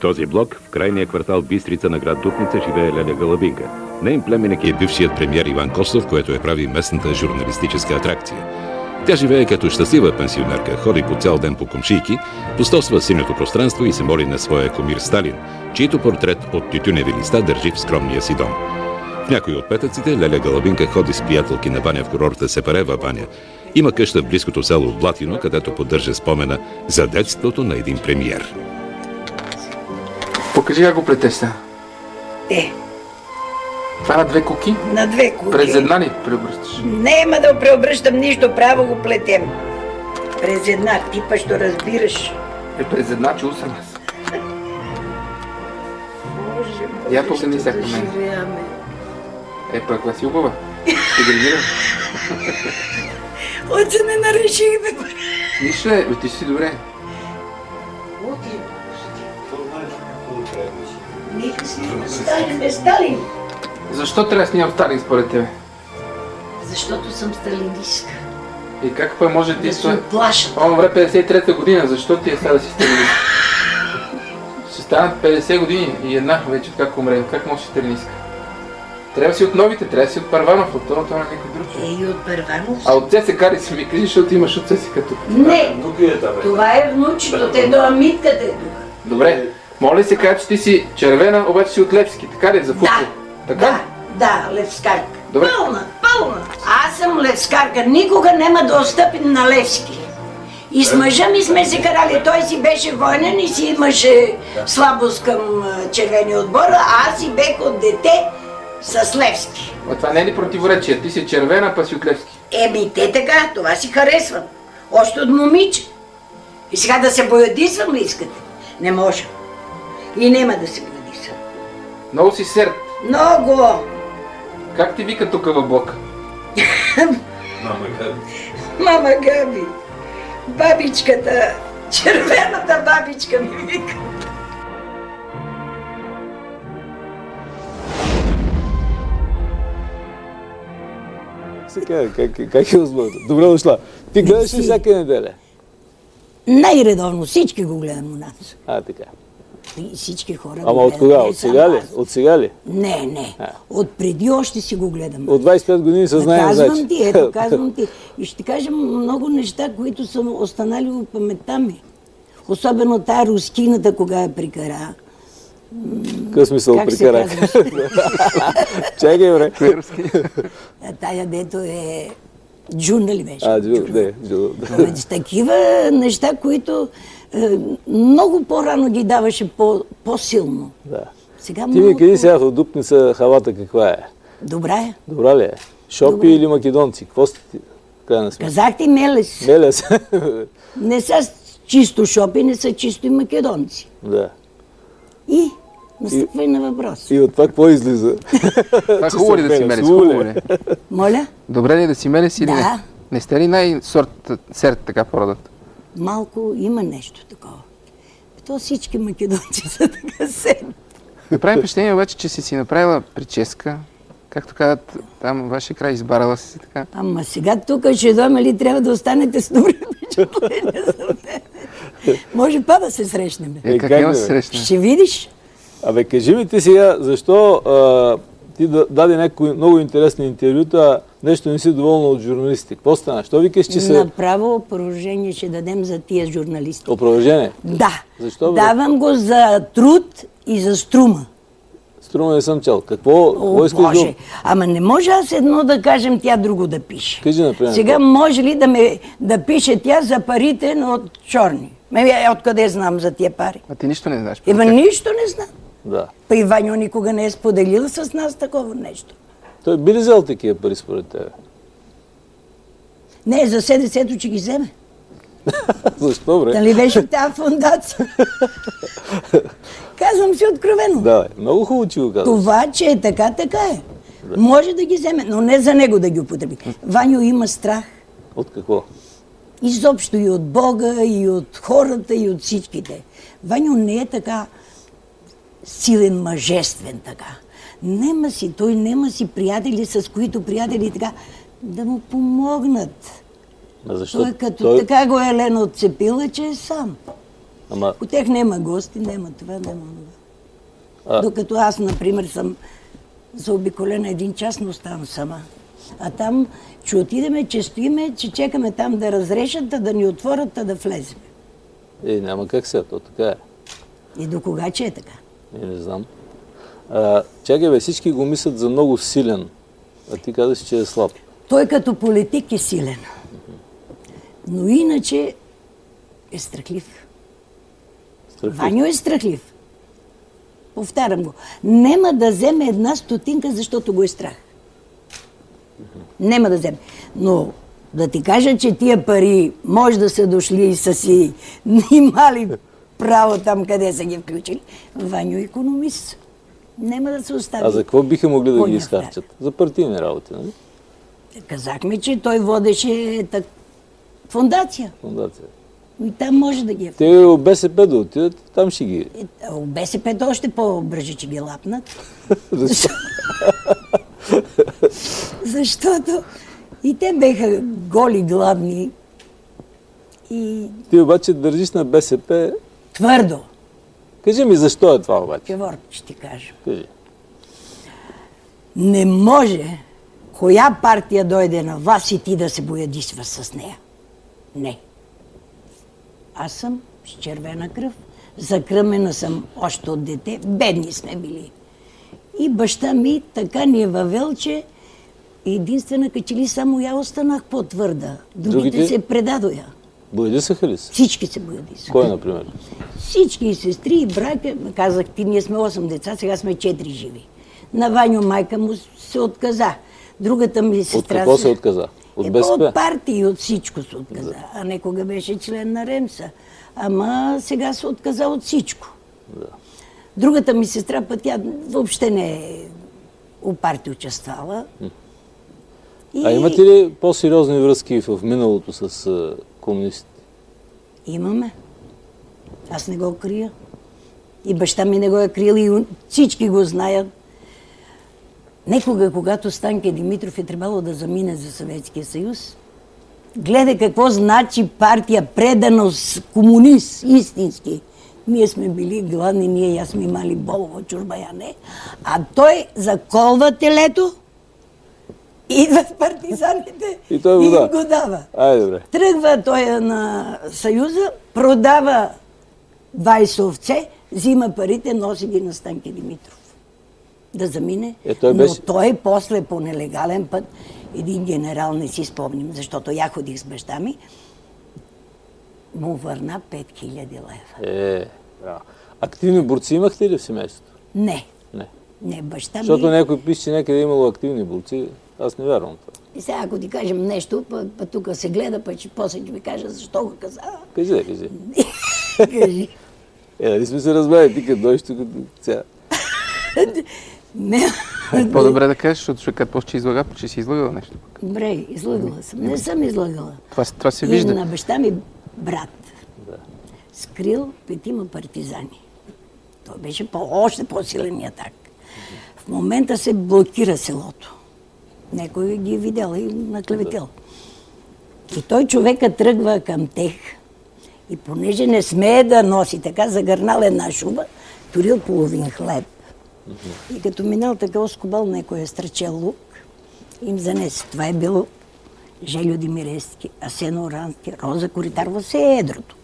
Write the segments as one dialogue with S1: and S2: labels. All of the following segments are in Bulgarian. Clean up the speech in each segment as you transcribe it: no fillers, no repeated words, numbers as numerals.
S1: този блок, в крайния квартал Бистрица на град Дупница, живее Леля Гълъбинка. Нейн племенник е бившият премиер Иван Костов, което я прави местната журналистическа атракция. Тя живее като щастлива пенсионерка, ходи по цял ден по комшийки, пустосва синьото пространство и се моли на своя кумир Сталин, чийто портрет от тютюневи листа държи в скромния си дом. В някои от петъците Леля Гълъбинка ходи с приятелки на баня в курорта Сепарева баня. Има къща в близкото село Блатино, където поддържа спомена за детството на един премиер.
S2: Покажи как го плетеш сега. Това на две куки?
S3: На две куки.
S2: През една ли преобръщаш?
S3: Нема да преобръщам нищо, право го плетем. През една, ти па що разбираш.
S2: През една чул съм аз. Я погледни сега към мен. Пък си хубава. Ще градирам.
S3: Отже не нареших да го...
S2: Нищо ти си добре.
S3: Нека снимам Сталин без Сталин.
S2: Защо трябва да снимам Сталин според тебе?
S3: Защото съм сталинистка.
S2: И как па може ти...
S3: Да се оплашат.
S2: Умре 53-та година, защо ти е сега да си сталинист? Ще станат 50 години и една вече как умре. Как може сталинистка? Трябва да си от новите, трябва да си от Първанов, от това на някой друг.
S3: И от Първанов.
S2: А от ЦСК ли си ми кажи, защото имаш от ЦСК тук?
S3: Не, това е внучето, те до Амитката е тук.
S2: Добре, моля се кажа, че ти си червена, обаче си от Левски, така ли за футбол? Така?
S3: Да, левскарка.
S2: Добре.
S3: Пълна. Аз съм левскарка, никога няма да отстъпим на Левски. И с мъжа ми сме се карали, той си беше военен и си имаше слабост към червения отбор, а аз си бех от дете с Левски.
S2: А това не е ли противоречие? Ти си червена, па си от Левски.
S3: Те така, това си харесвам. Още от момиче. И сега да се боядисвам ли искате? Не може. И няма да се боядисвам.
S2: Много си серд.
S3: Много!
S2: Как ти вика тук в блока?
S4: Мама Габи.
S3: Мама Габи. Бабичката, червената бабичка ми вика.
S5: Как е възможно? Добре дошла. Ти гледаш ли всяка неделя?
S3: Най-редовно, всички го гледам у нас.
S5: Така.
S3: И всички хора
S5: Ама от кога? От сега ли? От сега ли?
S3: Не. От преди още си го гледам.
S5: От 25 години се знаем,
S3: значи. Казвам ти. И ще кажа много неща, които са останали в паметта ми. Особено тая рускината, кога я прикара.
S5: Какъв смисъл прикара? Чакай, бре.
S3: Тая дето е... Джуна ли беше?
S5: Джуна.
S3: Такива неща, които много по-рано ги даваше по-силно.
S5: Да. Ти ми кажи сега в Дупница халата каква е?
S3: Добра е.
S5: Добра ли е? Шопи или македонци? Какво сте ти?
S3: Казах ти мелес.
S5: Мелес.
S3: Не са чисто шопи, не са чисто и македонци.
S5: Да.
S3: И настъпвай на въпрос.
S5: И от това какво излиза?
S2: Това хубаво ли да си мелес? Хубаво ли?
S3: Моля?
S2: Добре ли е да си мелес или не?
S3: Да.
S2: Не сте ли най-сорт серд така породът?
S3: Малко има нещо такова. То всички македонци са така серд.
S2: Направи впечатление обаче, че си направила прическа. Както казват, там вашия край избарала си така.
S3: Ама сега тук ще дойме ли трябва да останете с добри впечатления за мен? Може па да се срещнем.
S2: Как няма да се срещнем?
S3: Ще видиш.
S5: Абе, кажи ми ти сега, защо ти даде някои много интересни интервюта, нещо не си доволна от журналистите. Какво стана? Що викаш, че се...
S3: Направо опровержение ще дадем за тия журналисти.
S5: Опровержение?
S3: Да.
S5: Защо, бе?
S3: Давам го за труд и за струма.
S5: Струма не съм чел. Какво искаш да...
S3: Ама не може аз едно да кажем, тя друго да пише.
S5: Кажи, например.
S3: Сега може ли да пише тя за парите от черни? Откъде знам за тия пари?
S2: А ти нищо не знаеш.
S3: Нищо не знам.
S5: Да.
S3: Па Иваньо никога не е споделил с нас такова нещо.
S5: Той би ли взел такива пари според тебе?
S3: Не, за СДС-то, че ги вземе.
S5: Защо, бре?
S3: Дали беше тази фондация? Казвам си откровено.
S5: Да, много хубаво, че го казваш.
S3: Това, че е така, така е. Да. Може да ги вземе, но не за него да ги употреби. Ваньо има страх.
S5: От какво?
S3: Изобщо и от Бога, и от хората, и от всичките. Ваньо не е така силен, мъжествен така. Той нема си приятели, с които приятели така да му помогнат.
S5: Защо?
S3: Той като така го е Елена отцепила, че е сам.
S5: Ама...
S3: От тях няма гости, няма това, няма това. Докато аз, например, съм заобиколена 1 час, но оставам сама. А там, че отидеме, че стоиме, че чекаме там да разрешат, да ни отворят, да влезем.
S5: Няма как сега, то така е.
S3: И до кога че е така?
S5: Не знам. Чакай бе, всички го мислят за много силен, а ти казваш, че е слаб.
S3: Той като политик е силен. Но иначе е страхлив. Ваньо е страхлив. Повтарям го. Нема да вземе 1 стотинка, защото го е страх. Нема да вземе. Но да ти кажа, че тия пари може да са дошли и са си имали право там, къде са ги включили. Ваньо е икономист. Нема да се остави.
S5: А за какво биха могли да ги изхарчат? За партийни работи, нали?
S3: Казахме, че той водеше фондация. И там може да ги е.
S5: Те от БСП да отидат, там ще ги...
S3: От БСП още по-бърже, че ги лапнат.
S5: Защо?
S3: Защото и те беха голи, гладни. И...
S5: Ти обаче държиш на БСП...
S3: Твърдо.
S5: Кажи ми, защо е това обаче?
S3: Певорка ще ти кажа.
S5: Кажи.
S3: Не може коя партия дойде на власт и ти да се боядисваш с нея. Не. Аз съм с червена кръв, закръмена съм още от дете, бедни сме били. И баща ми така ни е въвел, че единствена качели само я останах по-твърда. Другите се предадоя.
S5: Боядисаха ли се?
S3: Всички се боядисаха.
S5: Кой, например?
S3: Всички, и сестри, и брака. Казах ти, ние сме 8 деца, сега сме 4 живи. На Ваньо майка му се отказа. Другата ми сестра...
S5: От какво се отказа? От БСП?
S3: От партии, от всичко се отказа. А некога беше член на Ремса. Ама сега се отказа от всичко.
S5: Да.
S3: Другата ми сестра път тя въобще не е у партия участвала.
S5: А имате ли по-сериозни връзки в миналото с комунистите?
S3: Имаме. Аз не го крия. И баща ми не го е крил, и всички го знаят. Некога, когато Станке Димитров е трябвало да замине за Съветския съюз, гледай какво значи партия, преданост, комунист, истински. Ние сме били гладни, ние сме имали болова чурбая, не. А той заколва телето, идват партизаните
S5: и той
S3: им го дава.
S5: Добре.
S3: Тръгва той на Съюза, продава 20 овце, взима парите, носи ги на Станке Димитров. Да замине. Но той после по нелегален път, един генерал, не си спомням, защото я ходих с баща ми, му върна 5000 лева.
S5: Активни борци имахте ли в семейството?
S3: Не. Не, баща ми...
S5: Защото някой пише, че някъде е имало активни борци. Аз не вярвам това.
S3: И сега, ако ти кажем нещо, път тук се гледа, път после ще ми кажа защо го каза.
S5: Кажи.
S3: Кажи.
S5: Нали сме се разбрали, ти като дойш тук сега.
S2: По-добре да кажеш, защото ще кажа после, че излага, че си излагала нещо.
S3: Добре, излагала съм. Не съм излагала.
S2: Това се вижда.
S3: И на баща ми брат скрил 5 партизани. Той беше още по-силен атак. В момента се блокира селото. Някой ги е видял и наклеветил. И той човека тръгва към тех. И понеже не смее да носи така, загърнал една шуба, турил половин хлеб. И като минал така скубал, някой е стръчел лук, им занесе. Това е било Желю Димиревски, Асен Орански, Роза Коритарова, все е едрото.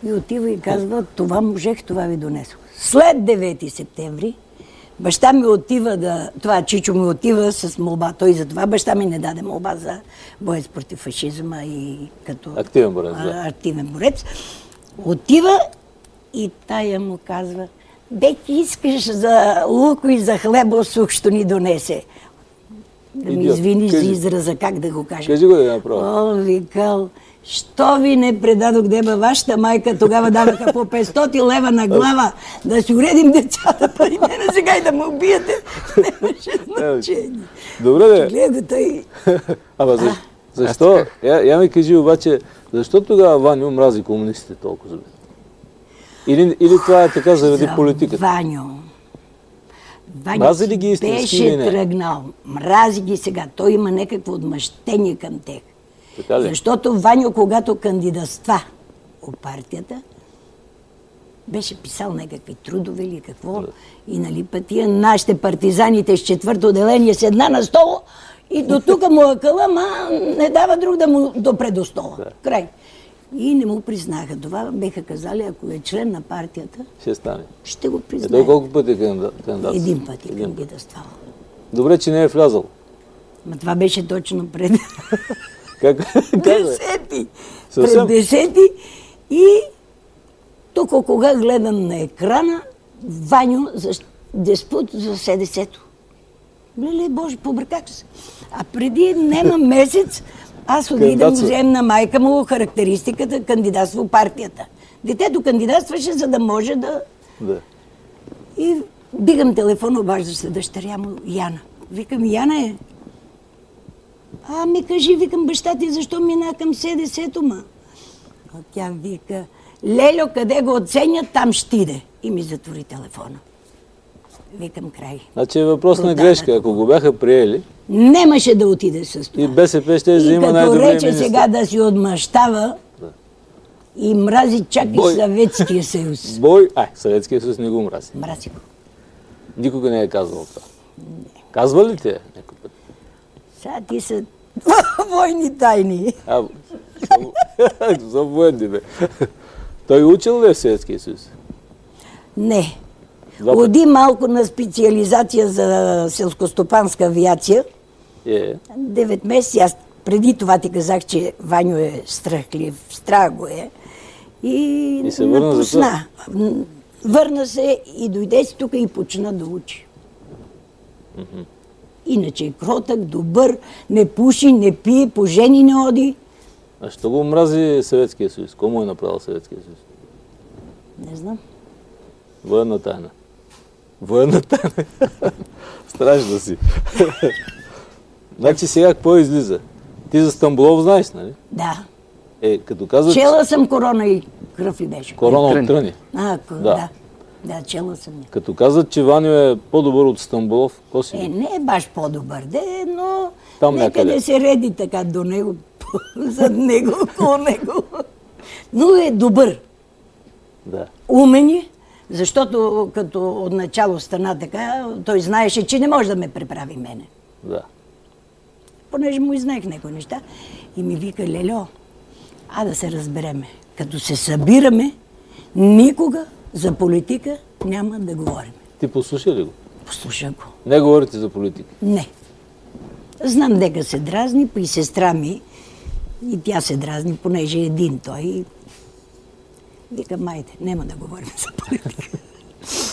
S3: И отива и казва, това можех, това ви донесох. След 9 септември, баща ми отива това Чичо ми отива с молба. Той за това баща ми не даде молба за боец против фашизма и като активен борец. Отива и тая му казва, бе ти искаш за луко и за хлеба сух, що ни донесе. Да ми извини за израза, как да го кажа.
S5: Кажи го да направя.
S3: Викал, що ви не предадох деба вашата майка, тогава даваха по 500 лева на глава, да си уредим децата, пари мене сега и да му убиете. Нямаше значение.
S5: Добре, де.
S3: Гледа той.
S5: Ама защо? Я ми кажи обаче, защо тогава Ваньо мрази комунистите толкова? Или това е така заради политиката?
S3: Ваньо.
S5: Мрази ли ги истински или не?
S3: Беше тръгнал. Мрази ги сега. Той има някакво отмъщение към тях.
S5: Така ли? Защото Ваньо, когато кандидатства от партията, той каза, аз ще ги мразя.
S3: Защото Ваньо, когато кандидатства от партията, Беше писал някакви трудове или какво. И нали пътия нашите партизаните с 4-то отделение с една на стола и до тук му акъла, ма не дава друг да му допре до стола. Край. И не му признаха това. Беха казали, ако е член на партията,
S5: ще стане.
S3: Ще го признае.
S5: Той колко пъти е кандидат?
S3: Един път е кандидатствал.
S5: Добре, че не е влязал.
S3: Ма това беше точно пред...
S5: Как?
S3: Десети. Пред 10 и тук кога гледам на екрана Ваню за диспут за СДС-то. Леле, Боже, побърках се. А преди нема месец аз отидам взем на майка му характеристиката, кандидатство партията. Детето кандидатстваше, за да може да... И дигам телефон, обажда се дъщеря му Яна. Викам, Яна е. Ми кажи, викам, баща ти, защо мина към СДС-то, ма? А тя вика, Лелю, къде го оценят, там ще иде. И ми затвори телефона. Викам, край.
S5: Значи е въпрос на грешка. Ако го бяха приели...
S3: Немаше да отиде с това.
S5: И БСП ще взима най-добрия министър.
S3: И като рече сега да си отмъщава и мрази чак и Съветския съюз.
S5: Съветския съюз не го мрази.
S3: Мрази го.
S5: Никога не е казвал това. Не. Казва ли те някой път?
S3: Сега ти са войни тайни.
S5: За военни, бе. Той учил ли е в Съветския съюз?
S3: Не. Оди малко на специализация за селскостопанска авиация. 9 месеца. Аз преди това ти казах, че Ваню е страхлив. Страх го е. И
S5: се напусна.
S3: Върна се и дойде си тук и почна да учи. Иначе е кротък, добър, не пуши, не пие, по жени не оди.
S5: А що го мрази Съветския съюз? Кому е направил Съветския съюз?
S3: Не знам.
S5: Военна тайна. Военна тайна. Страшно си. Значи сега какво излиза? Ти за Стамболов знаеш, нали?
S3: Да.
S5: Като казваш...
S3: Чела съм Корона и кръв ли беше?
S5: Корона от Тръни.
S3: Да, чела съм я.
S5: Като казват, че Ваню е по-добър от Стамболов, какво си?
S3: Не е баш по-добър, но
S5: там
S3: некъде се реди така до него, зад него, около него. Но е добър.
S5: Да.
S3: Умен е, защото като отначало стана така, той знаеше, че не може да ме преправи мене.
S5: Да.
S3: Понеже му изнаех някои неща и ми вика, Лельо, да се разбереме. Като се събираме, никога за политика няма да говорим.
S5: Ти послуша ли го?
S3: Послуша го.
S5: Не говорите за политика?
S3: Не. Знам дека се дразни, и сестра ми, и тя се дразни, понеже е един той. Вика, майде, няма да говорим за политика.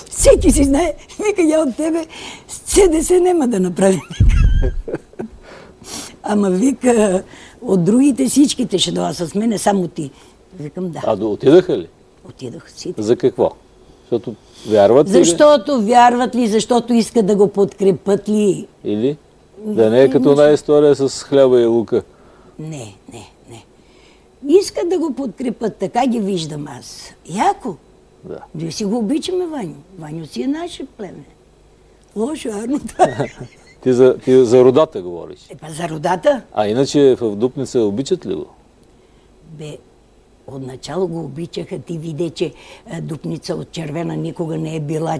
S3: Всеки си знае, вика, я от тебе СДС няма да направи. Ама вика, от другите всичките ще дойдат с мене, само ти. Викам, да.
S5: Отидаха ли?
S3: Отидох си.
S5: За какво? Защото вярват ли?
S3: Защото вярват ли, защото искат да го подкрепят ли?
S5: Или? Да не е като една история с хляба и лука.
S3: Не. Искат да го подкрепят, така ги виждам аз. Яко.
S5: Да.
S3: Ние си го обичаме, Ваню. Ваню си е наше племе. Лошо, арно това.
S5: Ти за родата говориш.
S3: За родата?
S5: Иначе в Дупница обичат ли го?
S3: Отначало го обичаха. Ти види, че Дупница от червена никога не е била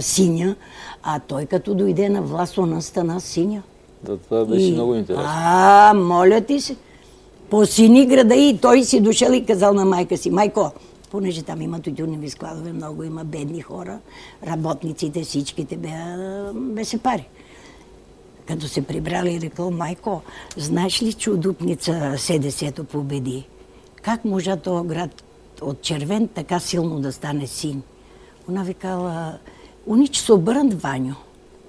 S3: синя, а той като дойде на власт, она стана синя.
S5: Да, това беше много интересно.
S3: Моля ти се. По сини града и той си дошъл и казал на майка си, майко, понеже там има тютюневи складове, много има бедни хора, работниците, всичките се пари. Като се прибрали и рекал, майко, знаеш ли, че от Дупница СДС-то победи? Как можа този град от червен така силно да стане син? Она викала, уни ще се обърнат, Ваню.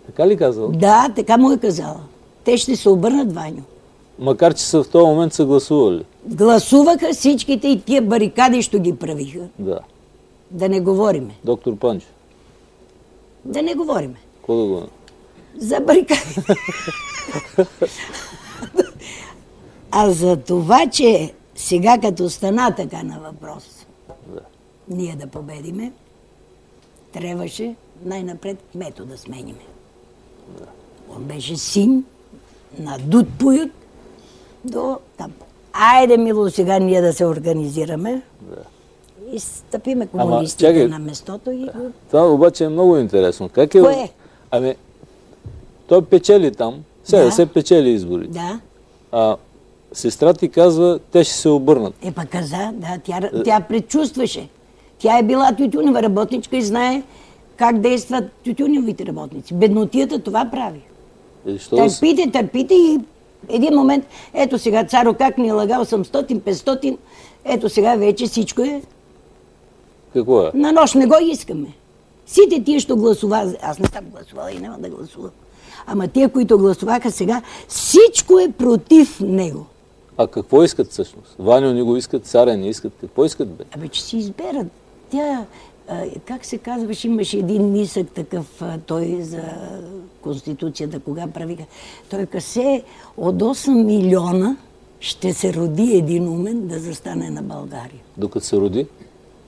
S5: Така ли казала?
S3: Да, така му е казала. Те ще се обърнат, Ваню.
S5: Макар, че в този момент са гласували.
S3: Гласуваха всичките и тия барикади, що ги правиха.
S5: Да.
S3: Да не говориме.
S5: Доктор Панчо.
S3: Да не говориме.
S5: Какво да го...
S3: За барикади. А за това, че сега като стана така на въпрос, ние да победиме, трябваше най-напред кмето да смениме. Он беше син на Дуд Пуют до там. Айде, мило, сега ние да се организираме И стъпиме комунистите
S5: чакай,
S3: на местото и...
S5: Това обаче е много интересно. Как е...
S3: Кое?
S5: Ами, той печели там, сега
S3: Да.
S5: се печели избори.
S3: Да.
S5: Сестра ти казва, те ще се обърнат.
S3: Пък каза, да, тя предчувстваше. Тя е била тютюнева работничка и знае как действат тютюневите работници. Беднотията това прави. Търпите и един момент, ето сега Царо как ни е лагал 800, 500, ето сега вече всичко е.
S5: Какво е?
S3: На нощ не го искаме. Сите тия, що гласува, аз не съм гласувала и няма да гласувам. Ама тия, които гласуваха сега, всичко е против него.
S5: А какво искат всъщност? Ваньо не го искат, Царя не искат. Какво искат, бе?
S3: Че си изберат. Тя, как се казваш, имаше един нисък такъв, той за Конституцията, кога правиха. Той касе от 8 милиона ще се роди един умен да застане на България.
S5: Докато се роди?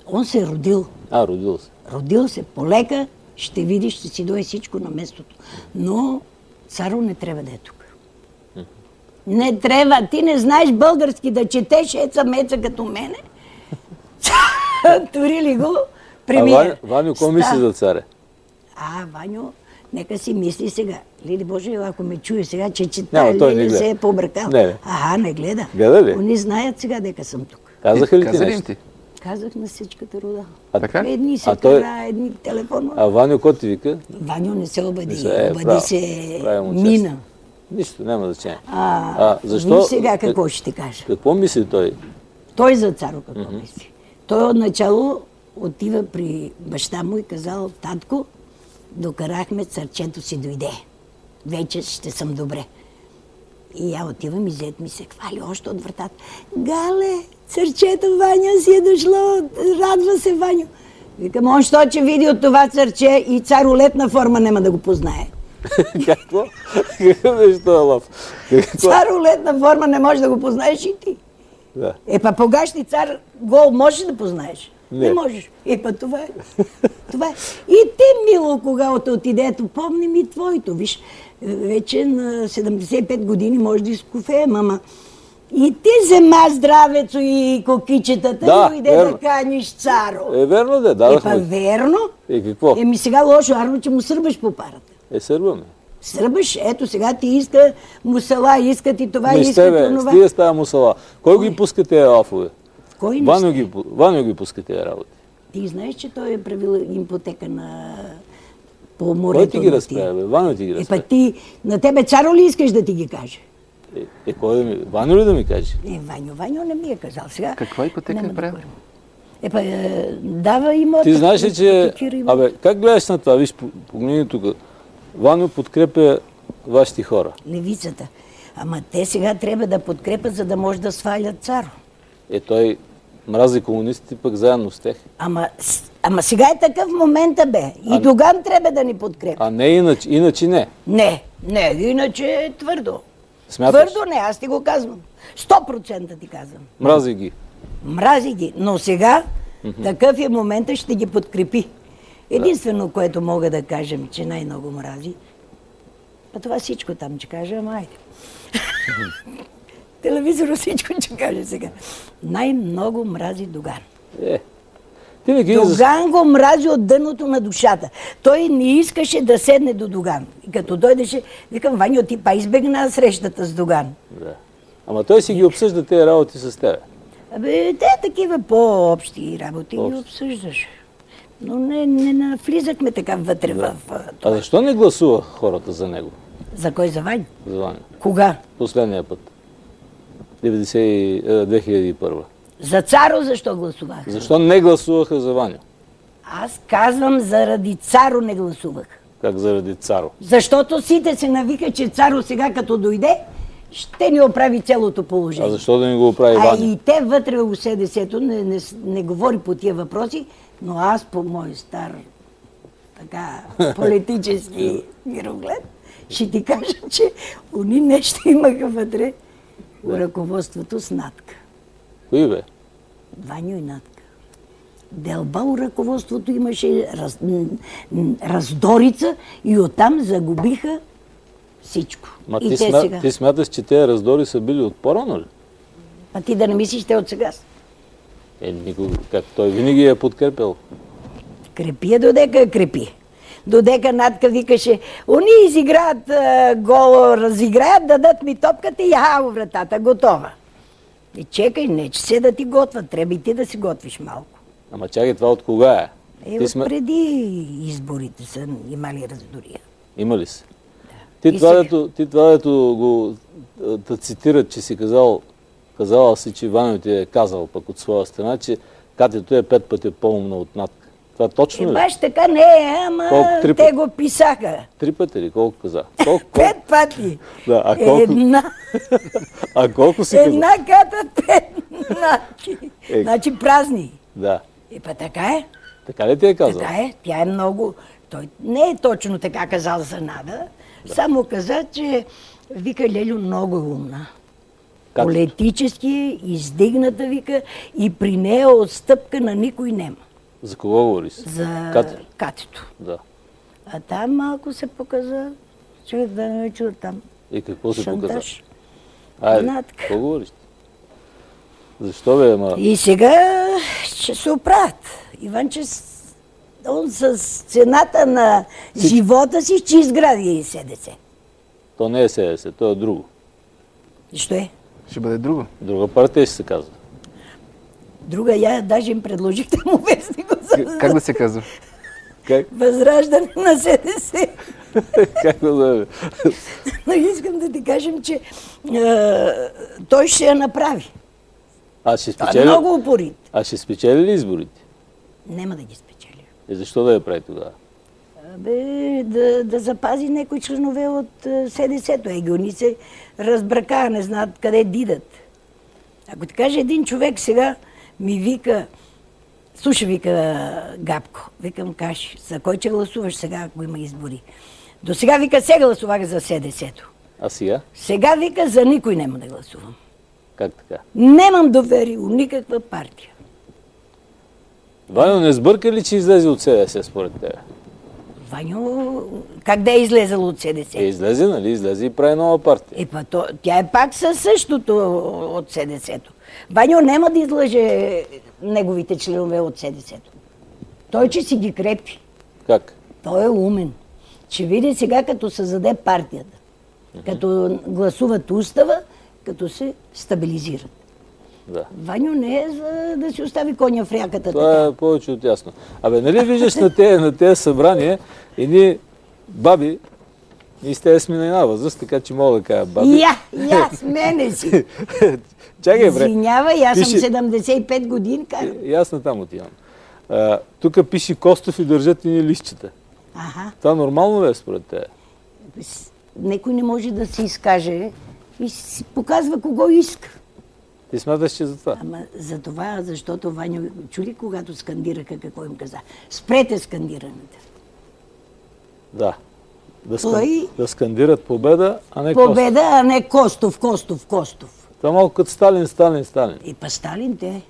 S3: Он се е родил.
S5: Родил се.
S3: Родил се полека, ще видиш, ще си дойде всичко на местото. Но Царо не трябва да е тук. Не трябва. Ти не знаеш български да четеш еца-меца като мене. Тори ли го премиер?
S5: Ваньо, какво мисли за Царя?
S3: Ваньо, нека си мисли сега. Лили Боже, ако ме чуе сега, че
S5: Лили
S3: се е побракал. Не гледа.
S5: Гледа ли?
S3: Они знаят сега дека съм тук.
S5: Казаха ли ти нещо?
S3: Казах на всичката рода.
S2: Така?
S3: Едни се кара, едни телефон.
S5: Ваньо, какво ти вика?
S3: Ваньо не се обади. Обади се мина.
S5: Нищо, няма значение.
S3: Защо? Сега какво ще ти кажа?
S5: Какво мисли той?
S3: Той за Царо какво мисли? Той отначало отива при баща му и казал, татко, докарахме, царчето си дойде. Вече ще съм добре. И я отивам и зет ми се хвали още от вратата. Гале, царчето Ваня си е дошло, радва се Ваню. Викам, он що, че види от това царче и царолетна форма няма да го познае.
S5: Какво? Какво нещо е лав?
S3: Царолетна форма не можеш да го познаеш и ти.
S5: Да.
S3: Погашни цар гол можеш да познаеш. Не можеш. Това е. Това е. И ти, мило, когато отидето, помни ми твоето. Виж, вече на 75 години може да изкофея, мама. И ти взема здравецо и кокичетата и дойде да каниш Царо.
S5: Верно да, дадахме.
S3: Верно.
S5: И какво?
S3: Сега лошо, арно, че му сърбаш по парата.
S5: Сърбаме.
S3: Сърбаш, ето сега ти иска мусала, искат и това, искат и това.
S5: Стига става мусала. Кой ги пуска тези лафове?
S3: Кой не
S5: Ваньо ги пуска тези работи.
S3: Ти знаеш, че той е правил импотека по морето.
S5: Кой ти ги разправя, бе? Ваньо ти ги разправя.
S3: Ти, на тебе Царо ли искаш да ти ги каже?
S5: Кой да ми... Ваньо ли да ми каже?
S3: Ваньо не ми е казал. Сега
S2: каква ипотека е правил?
S3: Дава имота.
S5: Ти знаеш ли, че... как гледаш на това? Виж, погледни тук. Ваньо подкрепя вашите хора.
S3: Левицата. Ама те сега трябва да подкрепят, за да може да свалят Царо.
S5: Той мрази комунистите пък заедно с тях.
S3: Ама сега е такъв момента, бе. И Доган трябва да ни подкрепя.
S5: А не иначе не.
S3: Не, иначе е твърдо.
S5: Смяташ?
S3: Твърдо не, аз ти го казвам. 100% ти казвам.
S5: Мрази ги.
S3: Но сега такъв е момента, ще ги подкрепи. Единствено, което мога да кажем, че най-много мрази, това всичко там ще кажа, ама айде. Телевизора всичко ще каже сега. Най-много мрази Доган. Доган го мрази от дъното на душата. Той не искаше да седне до Доган. И като дойдеше, викам, Ваньо, ти па избегна срещата с Доган.
S5: Ама той си ги обсъжда тези работи с тебе.
S3: Те такива по-общи работи ги обсъждаш. Но не навлизахме така вътре в това.
S5: А защо не гласува хората за него?
S3: За кой? За Ваньо?
S5: За Ваньо.
S3: Кога?
S5: Последния път. 2001.
S3: За Царо защо гласуваха?
S5: Защо не гласуваха за Ваньо?
S3: Аз казвам, заради Царо не гласувах.
S5: Как заради Царо?
S3: Защото сите се навика, че Царо сега като дойде, ще ни оправи цялото положение.
S5: А защо да ни го оправи Ваньо?
S3: И те вътре в СДС-то не говори по тия въпроси, но аз по мой стар политически мироглед ще ти кажа, че они нещо имаха вътре у ръководството с Натка.
S5: Кои бе?
S3: Ваньо и Натка. Делба у ръководството имаше раздорица и оттам загубиха всичко.
S5: Ти смяташ, че тези раздори са били от по-рано ли?
S3: Ти да не мислиш, те от сега.
S5: Никога, как той винаги е подкрепил.
S3: Крепи додека крепи. Додека Натка викаше, они изиграят гол, разиграят, дадат ми топката и в вратата, готова. И чекай, не че се да ти готват, трябва и ти да си готвиш малко.
S5: Ама чакай, това от кога е?
S3: Преди изборите са имали раздория.
S5: Има ли се?
S3: Да.
S5: Ти това, дето го цитират, че си казала си, че Ваньо ти е казал пък от своя страна, че Катето е 5 пъти по-умна от Натка. Това точно ли?
S3: Баш така не е, ама те го писаха.
S5: 3 пъти ли? Колко каза?
S3: 5 пъти.
S5: Да, а колко?
S3: Една.
S5: А колко си каза?
S3: Една Ката, 5 Натки. Значи празни.
S5: Да.
S3: Така е.
S5: Така ли ти е казал?
S3: Така е. Тя е много... Той не е точно така казал за Нада. Да. Само каза, че вика Лелю много умна. Политически издигната, вика, и при нея отстъпка на никой нема.
S5: За кого говориш?
S3: За Катето.
S5: Да.
S3: А там малко се показа, човек да не чува там.
S5: И какво се показа?
S3: Айде,
S5: какво говориш? Защо бе, ама?
S3: И сега ще се оправят. Иванче, он с цената на живота си ще изгради и СДС.
S5: То не е СДС, то е друго.
S3: И що е?
S2: Ще бъде друго.
S5: Друга партия ще се казва.
S3: Друга, я даже им предложих да му вестнико.
S2: Как да се казва?
S5: Как?
S3: Възраждане на СДС.
S5: Как да бъде?
S3: Но искам да ти кажем, че той ще я направи.
S5: Ще спечели...
S3: много упорит.
S5: Ще спечели ли изборите?
S3: Нема да ги спечели.
S5: И защо да я прави тогава?
S3: Да запази някои членове от СДС-то. Они се разбракаха, не знаят къде дидат. Ако ти каже един човек сега ми вика, слушай, вика Габко, викам, кажи, за кой че гласуваш сега, ако има избори? До сега вика, се гласувах за СДС-то.
S5: А сега?
S3: Сега вика, за никой няма да гласувам.
S5: Как така?
S3: Немам доверие у никаква партия.
S5: Ваньо не сбърка ли, че излезе от СДС според тебе?
S3: Ваньо, как да е излезъл от СДС?
S5: Излезе, нали? Излезе и прави нова партия.
S3: Тя е пак със същото от СДС-то. Ваньо няма да излъже неговите членове от СДС-то. Той, че си ги крепи.
S5: Как?
S3: Той е умен. Че види сега, като създаде партията, като гласуват устава, като се стабилизират.
S5: Да.
S3: Ваньо не е за да си остави коня в ряката.
S5: Това е повече от ясно. Нали виждаш на тези събрания едни баби, и сте сме на една възраст, така че мога да кажа баби.
S3: С мене си.
S5: Чакай, бре.
S3: Извинявай, аз съм 75 години, карам.
S5: Ясно там отивам. Тук пише Костов и държат едни листчета. Това нормално ли е според тебе?
S3: Некой не може да се изкаже и си показва кого иска.
S5: Ти смяташ, че за това?
S3: Ама за това, защото Ваньо чули, когато скандираха, какво им каза? Спрете скандирането.
S5: Да. Да скандират победа, а не
S3: победа, а не Костов.
S5: Това малко като Сталин.
S3: И па Сталин те.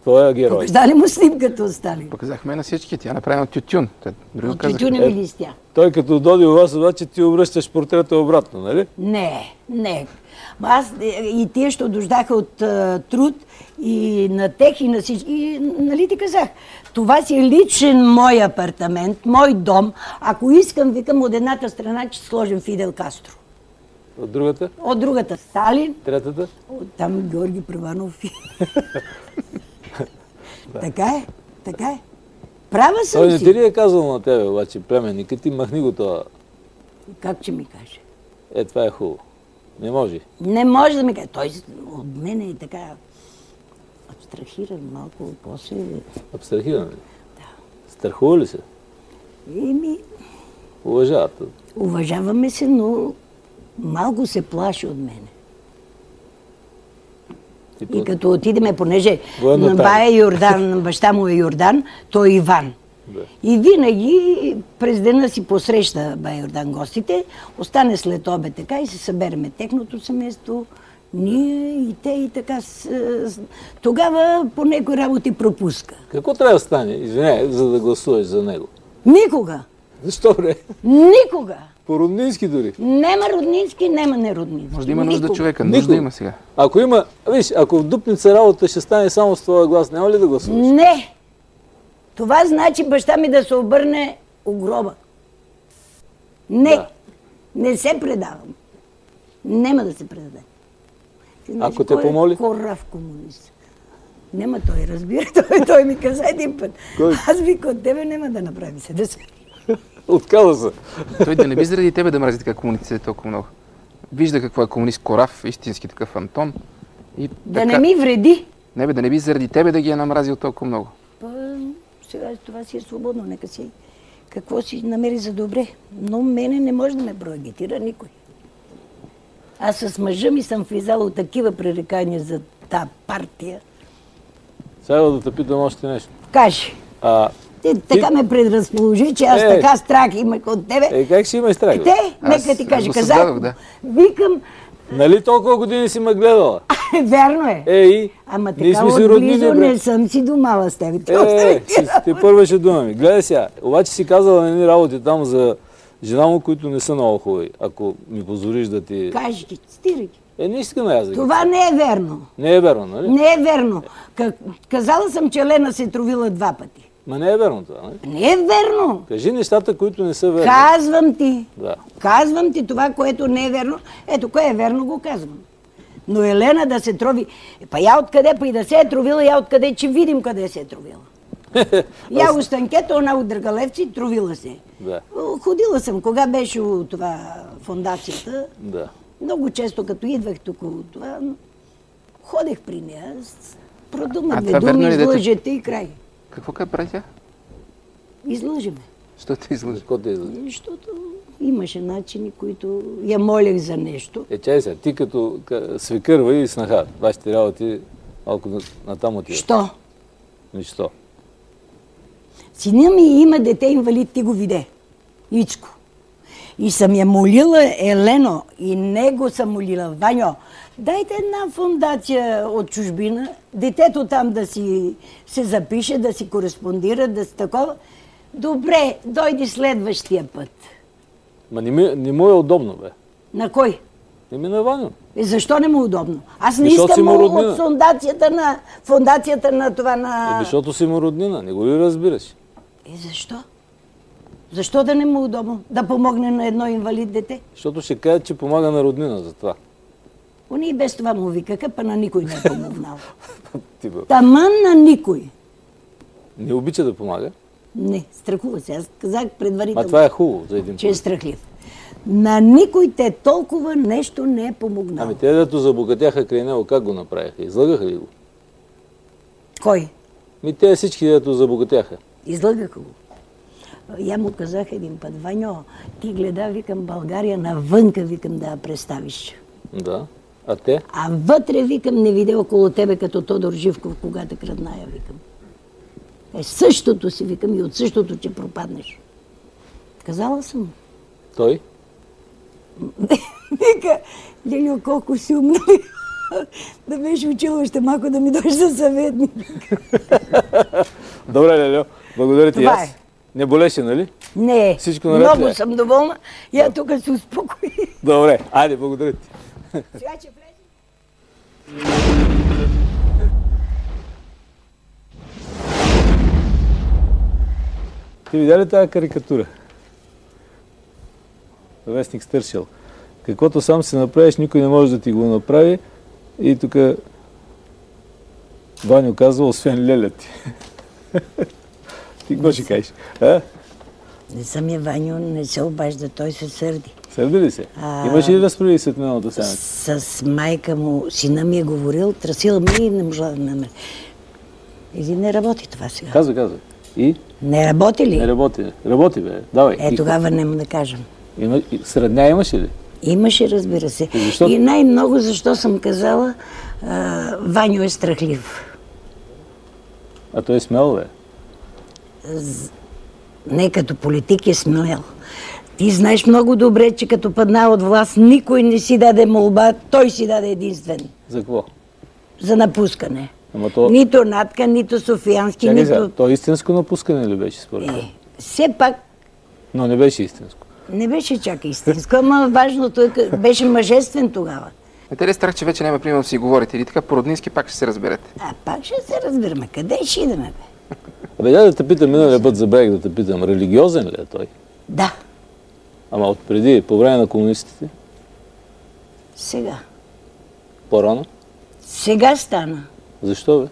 S5: Той е герой.
S3: Показали му снимката от Сталин.
S2: Показахме на всички. Тя направи от тютюн.
S3: От тютюневи листя.
S5: Той като доди у вас, обаче ти обръщаш портрета обратно, нали?
S3: Не. Аз и тия ще дождаха от труд и на тех и на всички. И, нали ти казах, това си е личен мой апартамент, мой дом. Ако искам, викам от едната страна, че сложим Фидел Кастро.
S5: От другата?
S3: От другата Сталин.
S5: Третата?
S3: Там Георги Първанов. Така е. Права съм
S5: Той не
S3: си.
S5: ти ли е казал на тебе, обаче, племенника ти, махни го това?
S3: Как че ми каже?
S5: Това е хубаво. Не може.
S3: Не може да ми каже. Той от мен е така абстрахиран малко, после...
S5: Абстрахиран ли?
S3: Да.
S5: Страхува ли се? Уважават.
S3: Уважаваме се, но малко се плаши от мене. И като отидеме, понеже на баща му е Йордан, той е Иван.
S5: Да.
S3: И винаги през дена си посреща бая Йордан гостите, остане след обед така и се събереме техното семейство, ние и те и така. Тогава по някои работи пропуска.
S5: Какво трябва да стане, извиняй, за да гласуваш за него?
S3: Никога.
S5: Защо, бре?
S3: Никога!
S5: По-роднински дори.
S3: Нема роднински, нема нероднински.
S2: Може да има нужда
S3: Никога.
S2: човека.
S5: Никога.
S2: Нужда има сега.
S5: Ако има, виж, ако в Дупница работа ще стане само с твоя глас, няма ли да гласуваш?
S3: Не! Това значи баща ми да се обърне у гроба. Не!
S5: Да.
S3: Не се предавам. Нема да се предаде. Ти знаеш,
S5: Ако те
S3: кой е
S5: помоли?
S3: Корав комунист. Нема той, разбира. Той ми каза един път.
S5: Кой?
S3: Аз вика, от тебе нема да направи се да се.
S5: Отказа се.
S2: Той да не би заради тебе да мрази така комуниците толкова много. Вижда какво е комунист Корав, истински такъв Антон. И
S3: Да
S2: така...
S3: не ми вреди.
S2: Не бе, да не би заради тебе да ги е намразил толкова много.
S3: Сега това си е свободно, нека си. Какво си намери за добре. Но мене не може да ме проагитира никой. Аз с мъжа ми съм влизала от такива пререкания за тази партия.
S5: Сега да те питам още нещо.
S3: Кажи. Ти така ме предразположи, че аз така страх имах от тебе.
S5: Как ще имаш страх?
S3: Нека ти кажа,
S2: го
S3: казах.
S2: създадох, да.
S3: Викам,
S5: Нали толкова години си ме гледала?
S3: верно е.
S5: Ей,
S3: Ама
S5: ние
S3: така
S5: сме си роднини,
S3: отблизо
S5: бре.
S3: не съм си думала с тебе.
S5: Ти първа ще дума ми. Гледай сега, обаче си казала едни работи там за жена му, които не са много хубави. Ако ми позволиш да ти...
S3: Кажи ги, цитирай ги.
S5: Не искам аз да ги.
S3: Това не е верно.
S5: Не е верно, нали?
S3: Не е верно. Казала съм, че Лена се е тровила 2 пъти.
S5: Ма не е верно това, нали?
S3: Не е верно.
S5: Кажи нещата, които не са верни.
S3: Казвам ти.
S5: Да.
S3: Казвам ти това, което не е верно. Ето, кое е верно, го казвам. Но Елена да се трови... Па я откъде, па и да се е тровила, я откъде, че видим къде се е тровила. Я у Станкета, она от Драгалевци, тровила се.
S5: Да.
S3: Ходила съм, кога беше у това фондацията.
S5: Да.
S3: Много често, като идвах тук от това, ходех при нея. Продумах
S2: това
S3: две думи,
S2: верно ли, дето-
S3: излъжете и край.
S2: Какво ка прави тя?
S3: Излъжеме.
S2: Що те излъжи?
S5: Какво те излъжи?
S3: Защото имаше начини, които я молех за нещо.
S5: Чай сега, ти като свекърва и снаха, вашите работи малко натам отиват.
S3: Що?
S5: Нищо.
S3: Сина ми има дете инвалид, ти го виде. Ичко. И съм я молила Елено и него съм молила. Ваньо, дайте една фондация от чужбина, детето там да си се запише, да си кореспондира, да си такова. Добре, дойди следващия път.
S5: Ма не му е удобно, бе.
S3: На кой?
S5: Не ми на Ваню.
S3: Защо не му е удобно? Аз не
S5: Защото си
S3: искам
S5: му роднина.
S3: от фондацията на това на...
S5: Защото си му роднина, не го ли разбираш?
S3: Защо? Защо да не му е удобно? Да помогне на едно инвалид дете?
S5: Защото ще кажат, че помага на роднина за това.
S3: Они и без това му викаха, па на никой не е помогнал.
S5: Ти бе.
S3: Таман на никой.
S5: Не обича да помага.
S3: Не, страхува се. Аз казах
S5: А
S3: предварително,
S5: това е хубаво за един
S3: че е
S5: път.
S3: страхлив. На никой те толкова нещо не е помогнал.
S5: Ами те, дето забогатяха край него, как го направиха? Излъгаха ли го?
S3: Кой?
S5: Те всички, дето забогатяха.
S3: Излъгаха го. Я му казах един път, Ваньо, ти гледа, викам, България навънка, викам, да я представиш.
S5: Да. А те?
S3: А вътре, викам, не видя около тебе като Тодор Живков, когато крадная, викам. Същото си, викам, и от същото, че пропаднеш. Казала съм.
S5: Той?
S3: Вика, Лилио, колко си умна. Да беше учила още малко да ми дойдеш за съветник.
S5: Добре, Лелио. Благодаря ти.
S3: Това
S5: Аз.
S3: е.
S5: Не болеше, нали?
S3: Не,
S5: Всичко наред ли
S3: много
S5: е?
S3: съм доволна. Я тук се успокои.
S5: Добре. Айде, благодаря ти.
S3: Сега, че влезе.
S5: Ти видя ли тази карикатура? Вестник Стършел. Каквото сам си направиш, никой не може да ти го направи. И тук Ваню казва, освен леля ти. Ти какво ще кажеш?
S3: Не съм я, Ваню, не се обажда, той се сърди.
S5: Сърди ли се? Имаш ли разправи след миналата седмица?
S3: С майка му, сина ми е говорил, трасила ми и не можа да намери. Или не работи това сега?
S5: Казва. И?
S3: Не работи ли?
S5: Не работи. Работи, бе. Давай.
S3: Тогава нема да кажем.
S5: Средня имаше ли?
S3: Имаше, разбира се.
S5: Защо?
S3: И най-много, защо съм казала, Ваню е страхлив.
S5: А той е смел, бе.
S3: Не като политик е смел. Ти знаеш много добре, че като падна от власт, никой не си даде молба, той си даде единствен.
S5: За какво?
S3: За напускане.
S5: Ама то...
S3: Нито Натка, нито Софиянски,
S5: Чакай
S3: нито...
S5: сега, то истинско напускане ли беше според теб?
S3: Все пак
S5: Но не беше истинско.
S3: Не беше чак истинско, ама важното беше мъжествен тогава.
S2: Не те ли страх, че вече няма примерно да си говорите или така по-роднински пак ще се разберете?
S3: А пак ще се разбираме. Къде ще идеме, бе?
S5: Абе, да те питам, миналия път забравих да те питам, религиозен ли е той?
S3: Да,
S5: Ама отпреди, по време на комунистите?
S3: сега.
S5: По-рано?
S3: Сега стана.
S5: Защо, бе?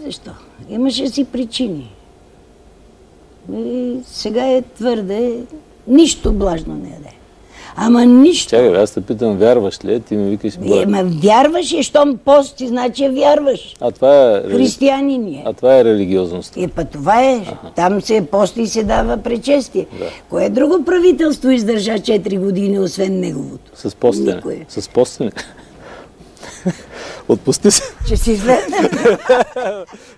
S3: Защо? Имаше си причини. И сега е твърде... Нищо блажно не яде. Ама нищо.
S5: Чакай, бе, аз те питам, вярваш ли? Ти ми викаш бъде.
S3: Ма вярваш и щом пости, значи вярваш.
S5: А това е...
S3: Християнин е.
S5: А това е религиозността.
S3: Па това е. Там се пости и се дава причестие. Да. Кое друго правителство издържа 4 години, освен неговото?
S5: С постене.
S3: Никое.
S5: С постене. Отпусти се.
S3: Че си излезнем.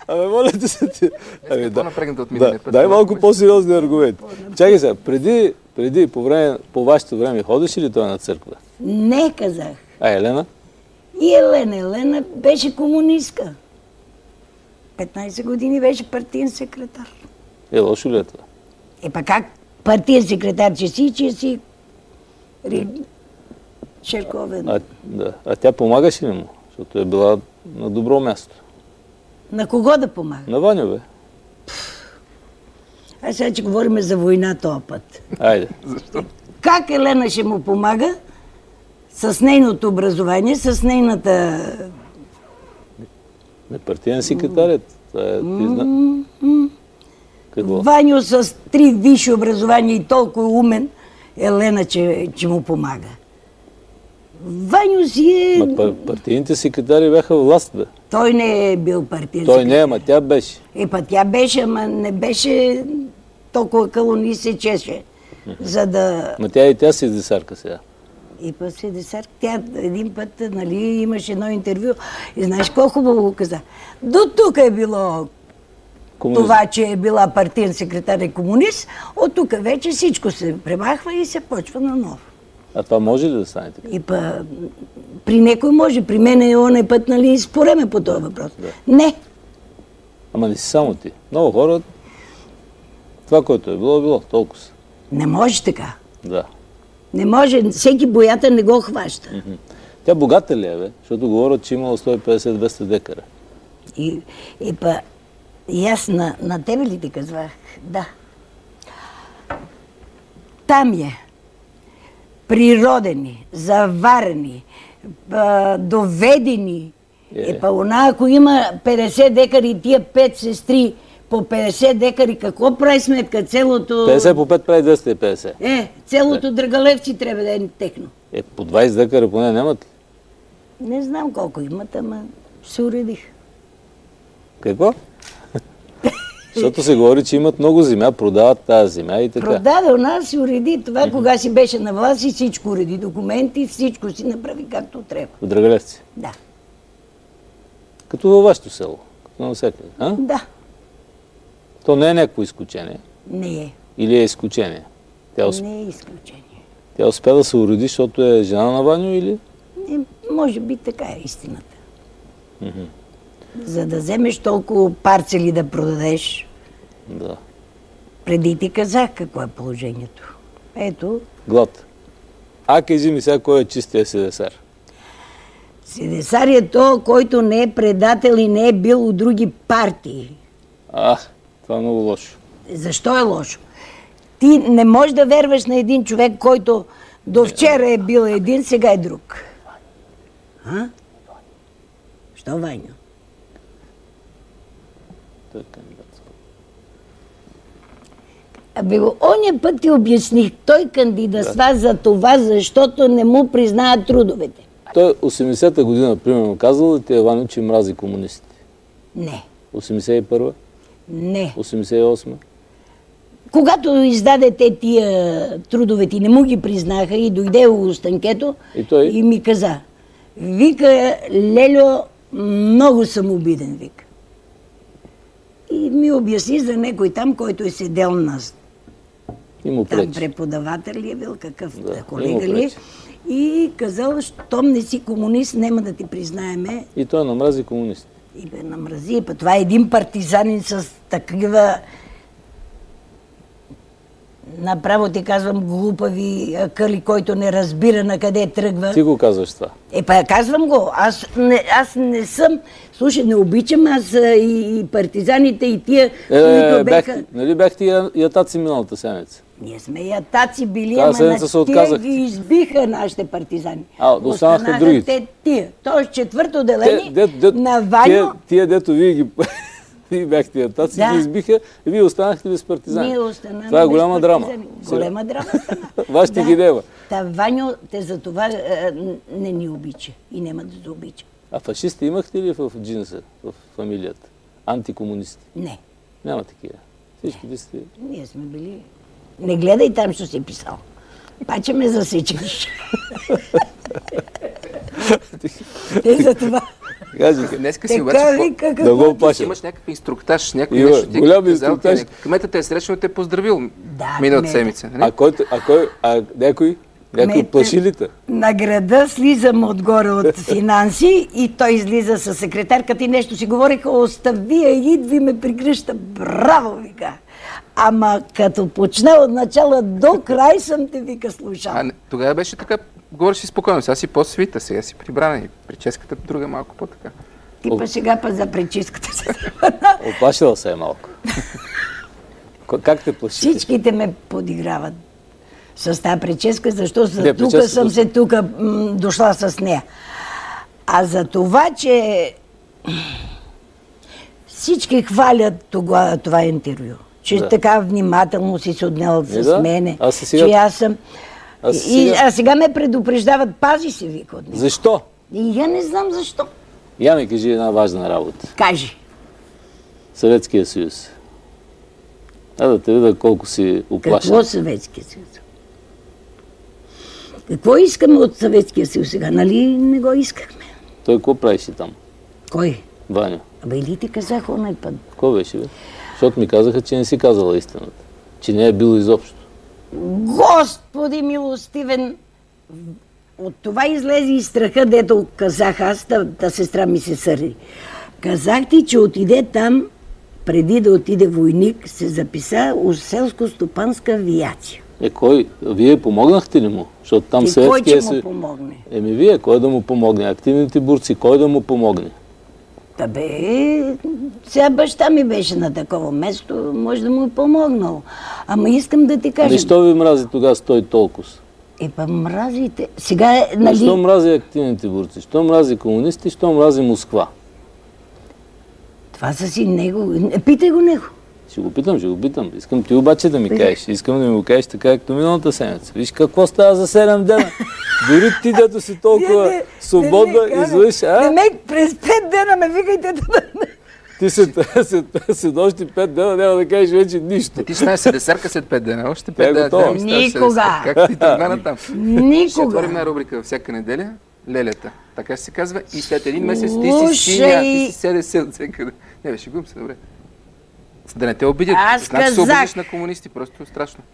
S5: Абе, моля ти се ти.
S2: Ами, по-напрегната от миналия път.
S5: Дай малко по-сериозни аргументи. Чакай сега, преди по вашето време, ходиш ли той на църква?
S3: Не, казах.
S5: А Елена?
S3: И Елена беше комунистка. 15 години беше партиен секретар.
S5: Лошо ли е това?
S3: Па как партиен секретар, че си черковен.
S5: А тя помагаше ли му? Защото е била на добро място.
S3: На кого да помага?
S5: На Ваню, бе.
S3: А сега, че говорим за война този път.
S5: Айде.
S2: Защо?
S3: Как Елена ще му помага с нейното образование, с нейната...
S5: Не партиен секретарят. Ти зна... Какво?
S3: Ваню с 3 висши образования и толкова умен, Елена, че му помага. Ваню си е...
S5: Партийните секретари бяха власт, бе.
S3: Той не е бил партиен секретар.
S5: Той не, ама тя беше.
S3: Тя беше, ама не беше толкова калони се чеше, за да...
S5: Ма тя си десарка сега.
S3: Се десарка. Тя един път, нали, имаше едно интервю и знаеш колко хубаво го каза. До тук е било това, че е била партиен секретар и комунист, от тук вече всичко се премахва и се почва наново.
S5: А това може ли да стане така?
S3: При некой може. При мен е оне път, нали, спореме по този въпрос. Да. Не.
S5: Ама не си само ти. Много хора, това, което е било, толкова са.
S3: Не може така.
S5: Да.
S3: Не може. Всеки боята не го хваща.
S5: Тя богата ли е, бе? Защото говорят, че имала 150-200 декара.
S3: И аз на тебе ли ти казвах? Да. Там е. Природени, заварени, доведени. Она, ако има 50 декари и тия 5 сестри по 50 декари, какво прави сметка? Целото...
S5: 50 по 5 прави 250.
S3: Целото Драгалевци трябва да е техно.
S5: По 20 декара поне нямат ли?
S3: Не знам колко имат, ама се уредих.
S5: Какво? Защото се говори, че имат много земя, продават тази земя и така.
S3: Продаде, у нас си уреди това, кога си беше на власт и всичко уреди. Документи, всичко си направи както трябва.
S5: В Драгалевци?
S3: Да.
S5: Като във вашето село? Като навсякъде, а?
S3: Да.
S5: То не е някакво изключение?
S3: Не е.
S5: Или е изключение?
S3: Не е изключение.
S5: Тя успя да се уреди, защото е жена на Ваню или?
S3: Може би така е истината. За да вземеш толкова парцели да продадеш.
S5: Да.
S3: Преди ти казах какво е положението. Ето.
S5: Глад. Кажи ми сега кой е чистия седесар.
S3: Седесар е то, който не е предател и не е бил от други партии.
S5: Това е много лошо.
S3: Защо е лошо? Ти не можеш да верваш на един човек, който до вчера е бил един, сега е друг. Що, Ваню?
S5: Той е кандидат.
S3: Оня път ти обясних, той кандидатства за това, защото не му признават трудовете.
S5: Той 80-та година, примерно, казал да ти е Ваню, че мрази комунистите.
S3: Не.
S5: 81-та?
S3: Не.
S5: 88-та?
S3: Когато издаде тия трудовете, не му ги признаха и дойде у Станкето и ми каза, вика, Лельо, много съм обиден, вика. И ми обясни за някой там, който е седел на... Там преподавател ли е бил, какъв колега ли е. И казал, щом не си комунист, няма да ти признаеме.
S5: И той намрази комунист.
S3: И намрази. Това е един партизанин с такива Направо ти казвам глупави къли, който не разбира на къде тръгва.
S5: Ти го казваш това.
S3: Казвам го. Аз не съм... Слушай, не обичам аз и партизаните, и тия, които беха...
S5: Нали бяхте ятаци миналата седмица?
S3: Ние сме ятаци били,
S5: Тази
S3: ама
S5: седмица се
S3: тия ги избиха нашите партизани.
S5: Останаха другите.
S3: Тия. Тоест четвърто деление на Ваньо...
S5: Тия, дето вие бяхте ятаци, ги избиха и вие останахте без партизани.
S3: Ние останахме.
S5: Това е голяма драма.
S3: Голема драма стана.
S5: Вашите ги нема.
S3: Та Ваньо те за това не ни обича и няма да се обича.
S5: А фашисти имахте ли в джинса, в фамилията? Антикомунисти?
S3: Не.
S5: Няма такива. Всички сте...
S3: Ние сме били... Не гледай там, що си писал. Паче ме засичаш. Те за това...
S2: Днеска си обаче
S5: да го опашат.
S2: Имаш някакъв инструктаж, някой нещо ти
S5: голям инструктаж.
S2: Кметът те е срещнал и те е поздравил миналата седмица.
S5: Някой плаши ли те?
S3: На града слизам отгоре от финанси и той излиза със секретарката и нещо си говориха, остави я, идви ме пригръща. Браво, вика. Ама като почна от начала до край съм те, вика, слушал.
S2: Тогава беше така, говориш си спокойно, сега си по-свита, сега си прибрана и прическата друга малко по-така.
S3: Ти па сега за прическата се.
S5: Оплашила се е малко. Как те плашите?
S3: Всичките ме подиграват с тази прическа, защото тук съм се дошла с нея. А за това, че всички хвалят това интервю, че така внимателно си се отнел с мене, че аз съм... А сега ме предупреждават, пази се, вика от него.
S5: Защо?
S3: И я не знам защо.
S5: Я ми кажи една важна работа.
S3: Кажи.
S5: Съветския съюз. Да те видя колко си оплашен.
S3: Какво Съветския съюз? Какво искаме от Съветския съюз сега? Нали не го искахме?
S5: Той какво правиш там?
S3: Кой?
S5: Ваньо.
S3: Абе, или ти казах онай път?
S5: Какво беше, бе? Защото ми казаха, че не си казала истината. Че не е било изобщо.
S3: Господи милостивен! От това излезе и страха, дето казах аз, та сестра ми се сърди. Казах ти, че отиде там, преди да отиде войник, се записа от селско-стопанска авиация.
S5: Кой? Вие помогнахте ли му? Защото там
S3: кой ще му помогне?
S5: Вие, кой да му помогне? Активните борци, кой да му помогне?
S3: Сега баща ми беше на такова место, може да му е помогнал. Ама искам да ти кажа...
S5: Защо ви мрази тогава той толкова?
S3: Мразите... Сега нали...
S5: Що мрази активните борци? Що мрази комунисти? Що мрази Москва?
S3: Това са си него... Питай го него.
S5: Ще го питам. Искам ти обаче да ми кажеш. Искам да ми го кажеш така, както миналата седмица. Виж какво става за 7 дена. Дори ти, дето си толкова свободна, излъж,
S3: през 5 дена ме викайте да...
S5: Ти след още 5 дена няма да кажеш вече нищо.
S2: Ти ще знаеш седесерка след 5 дена, още 5 дена.
S3: Никога!
S2: Как ти тръгна там?
S3: Никога!
S2: Ще отворим една рубрика всяка неделя. Лелята. Така се казва. И след един месец ти си синя, ти си СДС от всекъде. Не, бе, шегувам се, добре. Да не те обидят. Значи се обидиш на комунисти, просто страшно.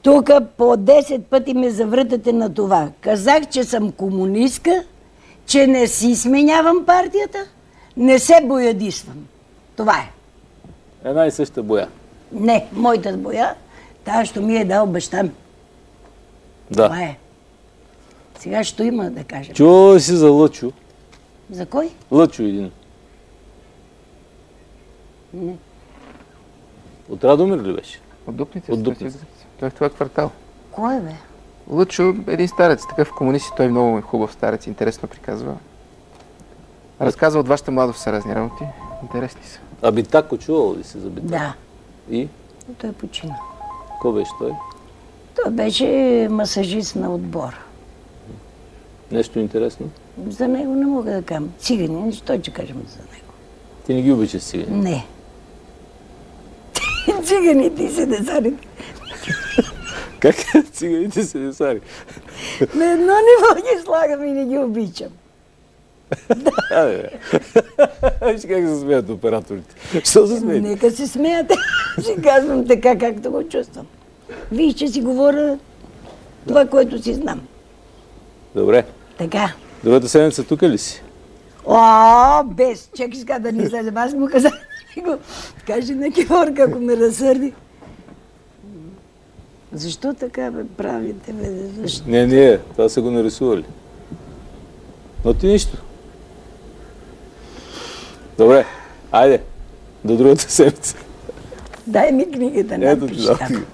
S3: Тук по 10 пъти ме завъртате на това. Казах, че съм комунистка, че не си сменявам партията, не се боядисвам. Това е.
S5: Една и съща боя.
S3: Не, моята боя, тази, що ми е дал баща ми.
S5: Да.
S3: Това е. Сега що има да кажа?
S5: Чува си за Лъчо.
S3: За кой?
S5: Лъчо един.
S3: Не.
S5: От Радомир ли беше?
S2: От Дупница.
S5: От Дупница.
S2: Той е в това квартал.
S3: Кой бе?
S2: Лъчо, един старец, такъв комунист, той е много хубав старец, интересно приказва. Разказва от вашата младост са разни работи. Интересни са.
S5: А Битако чувал ли си за Битако?
S3: Да.
S5: И?
S3: Той почина.
S5: Кой беше той?
S3: Той беше масажист на отбора.
S5: Нещо интересно?
S3: За него не мога да кажа. Цигани, що ще кажем за него?
S5: Ти не ги обичаш цигани?
S3: Не. Циганите и седесарите.
S5: Как циганите седесари?
S3: На едно ниво ги слагам и не ги обичам.
S5: Виж как се смеят операторите. Що се смеят?
S3: Нека се смеят. Ще казвам така, както го чувствам. Виж, че си говоря това, което си знам.
S5: Добре.
S3: Така.
S5: Другата седмица тук ли си?
S3: Без. Чакай сега да не излезем. Аз му казах, кажи на Кеворка, ако ме разсърди. Защо така правите, бе? Защо?
S5: Не, това са го нарисували. Но ти нищо. Добре, айде, до другата седмица.
S3: Дай ми книгата,
S5: Ето ти
S3: напиши.
S5: дам.